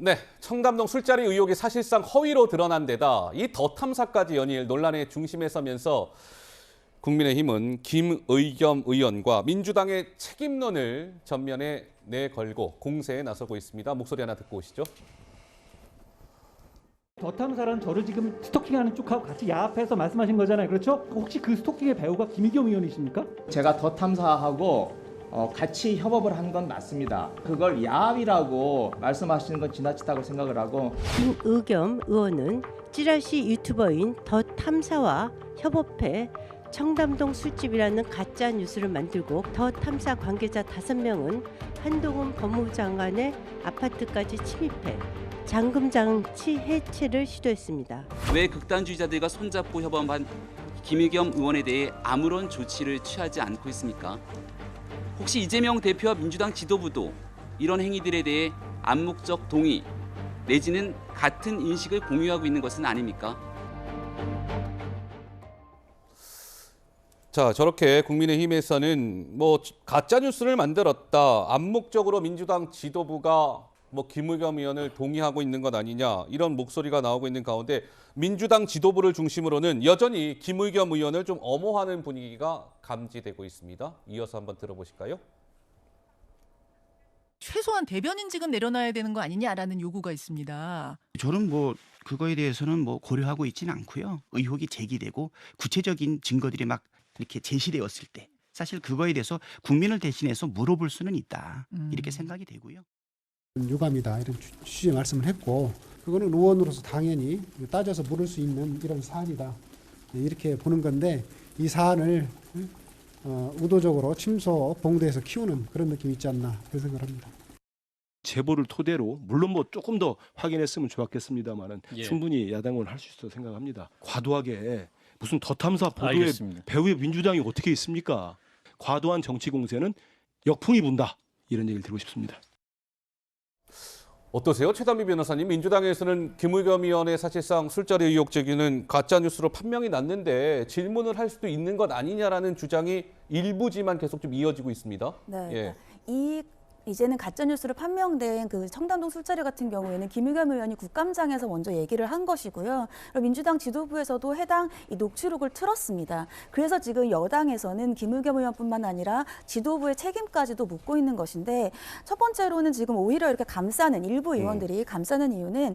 네, 청담동 술자리 의혹이 사실상 허위로 드러난 데다 이 더 탐사까지 연일 논란의 중심에 서면서 국민의힘은 김의겸 의원과 민주당의 책임론을 전면에 내걸고 공세에 나서고 있습니다. 목소리 하나 듣고 오시죠. 더 탐사라는 저를 지금 스토킹하는 쪽하고 같이 야합해서 말씀하신 거잖아요. 그렇죠? 혹시 그 스토킹의 배우가 김의겸 의원이십니까? 제가 더 탐사하고 같이 협업을 한 건 맞습니다. 그걸 야합이라고 말씀하시는 건 지나치다고 생각을 하고 김의겸 의원은 찌라시 유튜버인 더 탐사와 협업해 청담동 술집이라는 가짜 뉴스를 만들고 더 탐사 관계자 5명은 한동훈 법무부 장관의 아파트까지 침입해 잠금 장치 해체를 시도했습니다. 왜 극단주의자들과 손잡고 협업한 김의겸 의원에 대해 아무런 조치를 취하지 않고 있습니까? 혹시 이재명 대표와 민주당 지도부도 이런 행위들에 대해 암묵적 동의 내지는 같은 인식을 공유하고 있는 것은 아닙니까? 자, 저렇게 국민의힘에서는 가짜 뉴스를 만들었다. 암묵적으로 민주당 지도부가 김의겸 의원을 동의하고 있는 것 아니냐 이런 목소리가 나오고 있는 가운데 민주당 지도부를 중심으로는 여전히 김의겸 의원을 좀 엄호하는 분위기가 감지되고 있습니다. 이어서 한번 들어보실까요? 최소한 대변인직은 내려놔야 되는 거 아니냐라는 요구가 있습니다. 저는 그거에 대해서는 고려하고 있지는 않고요. 의혹이 제기되고 구체적인 증거들이 막 이렇게 제시되었을 때 사실 그거에 대해서 국민을 대신해서 물어볼 수는 있다. 이렇게 생각이 되고요. 유감이다 이런 취지의 말씀을 했고 그거는 의원으로서 당연히 따져서 물을 수 있는 이런 사안이다 이렇게 보는 건데 이 사안을 의도적으로 침소 봉대해서 키우는 그런 느낌이 있지 않나 그런 생각을 합니다. 제보를 토대로 물론 조금 더 확인했으면 좋았겠습니다만은 예. 충분히 야당은 할 수 있다고 생각합니다. 과도하게 무슨 더 탐사 보도에 알겠습니다. 배후에 민주당이 어떻게 있습니까? 과도한 정치 공세는 역풍이 분다 이런 얘기를 드리고 싶습니다. 어떠세요? 최단비 변호사님, 민주당에서는 김의겸 의원의 사실상 술자리 의혹 제기는 가짜뉴스로 판명이 났는데 질문을 할 수도 있는 것 아니냐라는 주장이 일부지만 계속 좀 이어지고 있습니다. 네. 이제는 가짜뉴스로 판명된 그 청담동 술자리 같은 경우에는 김의겸 의원이 국감장에서 먼저 얘기를 한 것이고요. 민주당 지도부에서도 해당 이 녹취록을 틀었습니다. 그래서 지금 여당에서는 김의겸 의원뿐만 아니라 지도부의 책임까지도 묻고 있는 것인데 첫 번째로는 지금 오히려 이렇게 감싸는 일부 의원들이 감싸는 이유는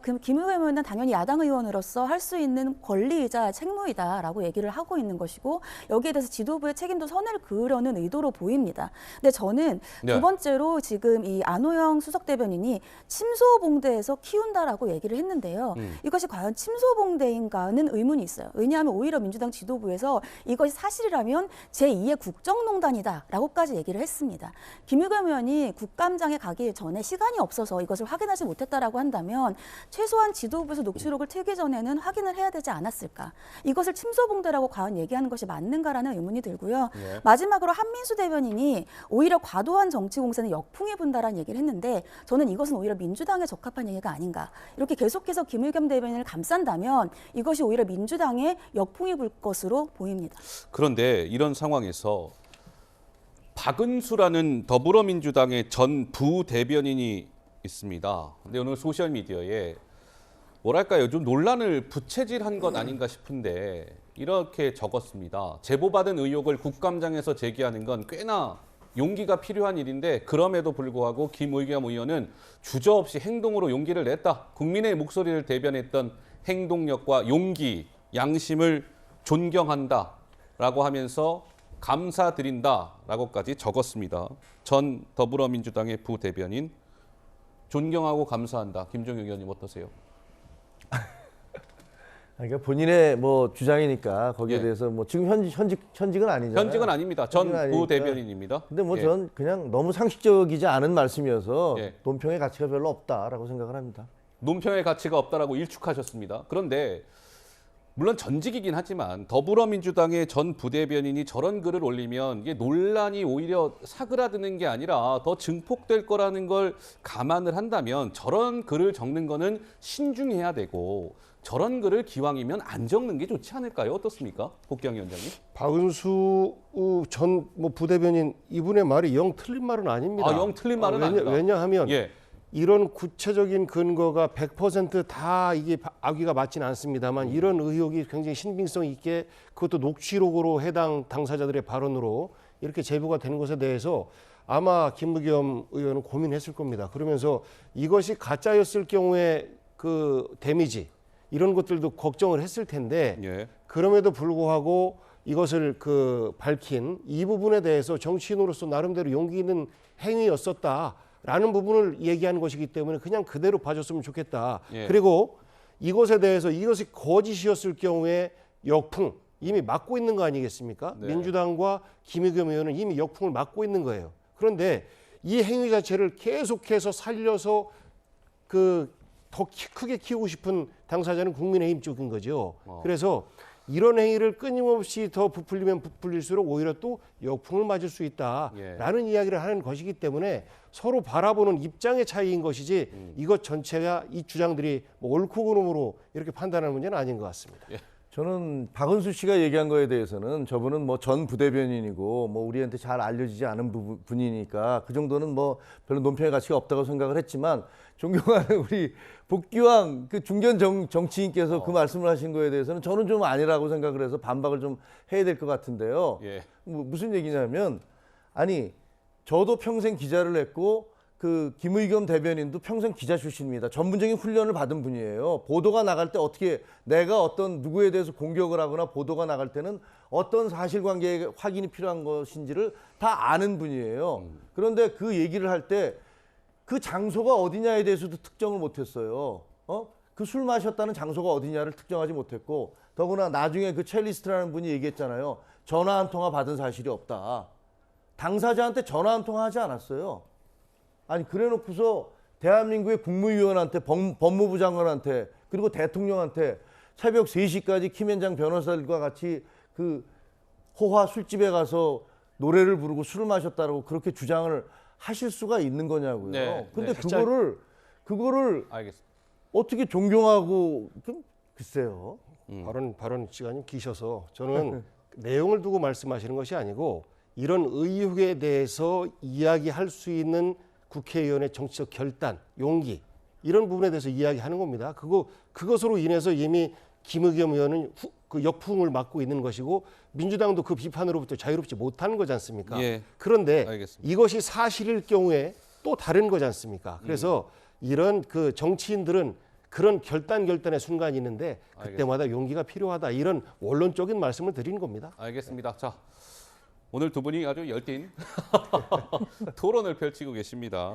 그럼 김의겸 의원은 당연히 야당 의원으로서 할 수 있는 권리이자 책무이다라고 얘기를 하고 있는 것이고 여기에 대해서 지도부의 책임도 선을 그으려는 의도로 보입니다. 근데 저는 두 번째 로 지금 이 안호영 수석 대변인이 침소봉대에서 키운다라고 얘기를 했는데요. 이것이 과연 침소봉대인가는 의문이 있어요. 왜냐하면 오히려 민주당 지도부에서 이것이 사실이라면 제2의 국정농단이다라고까지 얘기를 했습니다. 김의겸 의원이 국감장에 가기 전에 시간이 없어서 이것을 확인하지 못했다라고 한다면 최소한 지도부에서 녹취록을 틀기 전에는 확인을 해야 되지 않았을까. 이것을 침소봉대라고 과연 얘기하는 것이 맞는가라는 의문이 들고요. 마지막으로 한민수 대변인이 오히려 과도한 정치 공세는 역풍이 분다라는 얘기를 했는데 저는 이것은 오히려 민주당에 적합한 얘기가 아닌가. 이렇게 계속해서 김의겸 대변인을 감싼다면 이것이 오히려 민주당에 역풍이 불 것으로 보입니다. 그런데 이런 상황에서 박은수라는 더불어민주당의 전 부대변인이 있습니다. 근데 오늘 소셜미디어에 좀 논란을 부채질한 것 아닌가 싶은데 이렇게 적었습니다. 제보받은 의혹을 국감장에서 제기하는 건 꽤나 용기가 필요한 일인데 그럼에도 불구하고 김의겸 의원은 주저없이 행동으로 용기를 냈다. 국민의 목소리를 대변했던 행동력과 용기, 양심을 존경한다라고 하면서 감사드린다라고까지 적었습니다. 전 더불어민주당의 부대변인 존경하고 감사한다. 김종혁 의원님 어떠세요? 그러니까 본인의 주장이니까 거기에 대해서 지금 현직은 아니잖아요. 현직은 아닙니다. 전 부대변인입니다. 근데 전 그냥 너무 상식적이지 않은 말씀이어서 논평의 가치가 별로 없다라고 생각을 합니다. 논평의 가치가 없다라고 일축하셨습니다. 그런데 물론 전직이긴 하지만 더불어민주당의 전 부대변인이 저런 글을 올리면 이게 논란이 오히려 사그라드는 게 아니라 더 증폭될 거라는 걸 감안을 한다면 저런 글을 적는 거는 신중해야 되고 저런 글을 기왕이면 안 적는 게 좋지 않을까요? 어떻습니까? 복경 위원장님. 박은수 전 부대변인 이분의 말이 영 틀린 말은 아닙니다. 영 틀린 말은 아니다. 왜냐하면 이런 구체적인 근거가 100%다 이게 악의가 맞지는 않습니다만 이런 의혹이 굉장히 신빙성 있게 그것도 녹취록으로 해당 당사자들의 발언으로 이렇게 제보가 되는 것에 대해서 아마 김의겸 의원은 고민했을 겁니다. 그러면서 이것이 가짜였을 경우에 그 데미지 이런 것들도 걱정을 했을 텐데 예. 그럼에도 불구하고 이것을 그 밝힌 이 부분에 대해서 정치인으로서 나름대로 용기 있는 행위였었다라는 부분을 얘기하는 것이기 때문에 그냥 그대로 봐줬으면 좋겠다. 예. 그리고 이것에 대해서 이것이 거짓이었을 경우에 역풍 이미 맞고 있는 거 아니겠습니까? 네. 민주당과 김의겸 의원은 이미 역풍을 맞고 있는 거예요. 그런데 이 행위 자체를 계속해서 살려서 그 더 크게 키우고 싶은 당사자는 국민의힘 쪽인 거죠. 그래서 이런 행위를 끊임없이 더 부풀리면 부풀릴수록 오히려 또 역풍을 맞을 수 있다라는 이야기를 하는 것이기 때문에 서로 바라보는 입장의 차이인 것이지 이것 전체가 이 주장들이 뭐 옳고 그름으로 이렇게 판단하는 문제는 아닌 것 같습니다. 저는 박은수 씨가 얘기한 거에 대해서는 저분은 뭐 전 부대변인이고 뭐 우리한테 잘 알려지지 않은 분이니까 그 정도는 뭐 별로 논평의 가치가 없다고 생각을 했지만 존경하는 우리 복귀왕 그 중견 정치인께서 그 말씀을 하신 거에 대해서는 저는 좀 아니라고 생각을 해서 반박을 좀 해야 될 것 같은데요. 예. 무슨 얘기냐면 아니 저도 평생 기자를 했고 그 김의겸 대변인도 평생 기자 출신입니다. 전문적인 훈련을 받은 분이에요. 보도가 나갈 때 어떻게 내가 어떤 누구에 대해서 공격을 하거나 보도가 나갈 때는 어떤 사실관계의 확인이 필요한 것인지를 다 아는 분이에요. 그런데 그 얘기를 할 때 그 장소가 어디냐에 대해서도 특정을 못했어요. 그 술 마셨다는 장소가 어디냐를 특정하지 못했고 더구나 나중에 그 첼리스트라는 분이 얘기했잖아요. 전화 한 통화 받은 사실이 없다. 당사자한테 전화 한 통화 하지 않았어요. 아니 그래놓고서 대한민국의 국무위원한테 법무부 장관한테 그리고 대통령한테 새벽 3시까지 김현장 변호사들과 같이 그 호화 술집에 가서 노래를 부르고 술을 마셨다라고 그렇게 주장을 하실 수가 있는 거냐고요. 네, 근데 네. 그거를 알겠습니다. 어떻게 존경하고 좀 글쎄요. 발언 시간이 기셔서 저는 내용을 두고 말씀하시는 것이 아니고 이런 의혹에 대해서 이야기할 수 있는 국회의원의 정치적 결단, 용기 이런 부분에 대해서 이야기하는 겁니다. 그것으로 인해서 이미 김의겸 의원은 그 역풍을 맞고 있는 것이고 민주당도 그 비판으로부터 자유롭지 못하는 거지 않습니까? 예. 그런데 알겠습니다. 이것이 사실일 경우에 또 다른 거지 않습니까? 그래서 이런 그 정치인들은 그런 결단의 순간이 있는데 그때마다 용기가 필요하다 이런 원론적인 말씀을 드리는 겁니다. 알겠습니다. 자, 오늘 두 분이 아주 열띤 토론을 펼치고 계십니다.